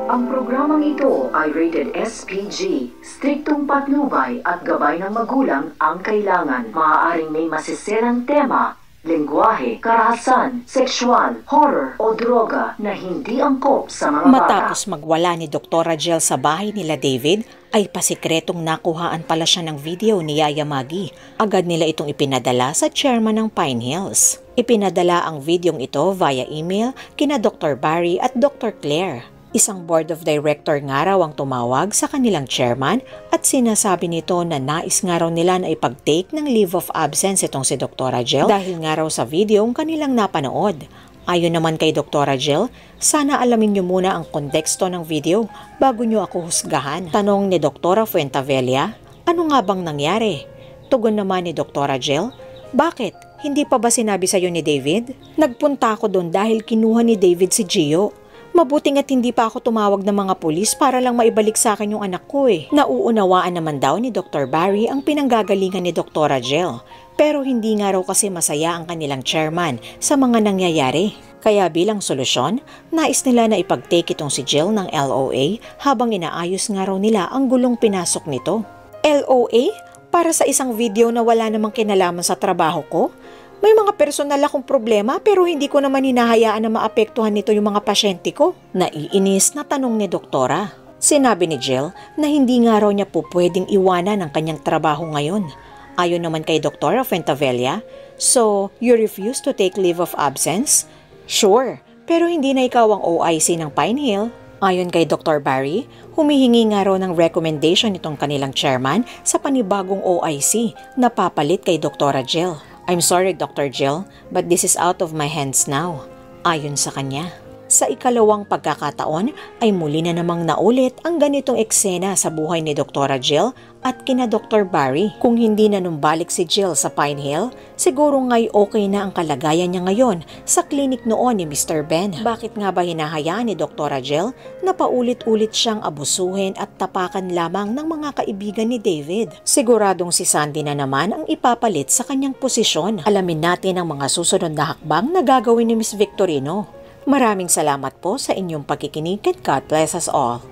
Ang programang ito ay rated SPG. Striktong patnubay at gabay ng magulang ang kailangan. Maaaring may masisirang tema, lengguwahe, karahasan, sexual, horror o droga na hindi angkop sa mga bata. Matapos magwala ni Dr. Rajel sa bahay nila David, ay pasikretong nakuhaan pala siya ng video ni Yaya Maggie. Agad nila itong ipinadala sa chairman ng Pine Hills. Ipinadala ang videong ito via email kina Dr. Barry at Dr. Claire. Isang board of director nga raw ang tumawag sa kanilang chairman at sinasabi nito na nais nga raw nila na ipag-take ng leave of absence itong si Dr. Rajel dahil nga raw sa video ang kanilang napanood. Ayon naman kay Dr. Rajel, sana alamin niyo muna ang konteksto ng video bago niyo ako husgahan. Tanong ni Dr. Fuentavella, ano nga bang nangyari? Tugon naman ni Dr. Rajel, bakit? Hindi pa ba sinabi sa'yo ni David? Nagpunta ako doon dahil kinuha ni David si Gio. Mabuting at hindi pa ako tumawag ng mga pulis para lang maibalik sa akin yung anak ko eh. Nauunawaan naman daw ni Dr. Barry ang pinanggagalingan ni Dr. Rajel. Pero hindi nga raw kasi masaya ang kanilang chairman sa mga nangyayari. Kaya bilang solusyon, nais nila na ipag-take itong si Jill ng LOA habang inaayos nga raw nila ang gulong pinasok nito. LOA? Para sa isang video na wala namang kinalaman sa trabaho ko? May mga personal akong problema pero hindi ko naman hinahayaan na maapektuhan nito yung mga pasyente ko. Naiinis na tanong ni Doktora. Sinabi ni Jill na hindi nga raw niya po pwedeng iwanan ang kanyang trabaho ngayon. Ayon naman kay Dr. Fuentavella, so you refuse to take leave of absence? Sure, pero hindi na ikaw ang OIC ng Pine Hill. Ayon kay Dr. Barry, humihingi nga raw ng recommendation itong kanilang chairman sa panibagong OIC na papalit kay Dr. Rajel. I'm sorry, Dr. Jill, but this is out of my hands now. Ayon sa kanya. Sa ikalawang pagkakataon ay muli na namang naulit ang ganitong eksena sa buhay ni Dr. Jill at kina Dr. Barry. Kung hindi na numbalik si Jill sa Pine Hill, siguro nga'y okay na ang kalagayan niya ngayon sa klinik noon ni Mr. Ben. Bakit nga ba hinahayaan ni Dr. Jill na paulit-ulit siyang abusuhin at tapakan lamang ng mga kaibigan ni David? Siguradong si Sandy na naman ang ipapalit sa kanyang posisyon. Alamin natin ang mga susunod na hakbang na gagawin ni Miss Victorino. Maraming salamat po sa inyong pagkikinig at God bless us all.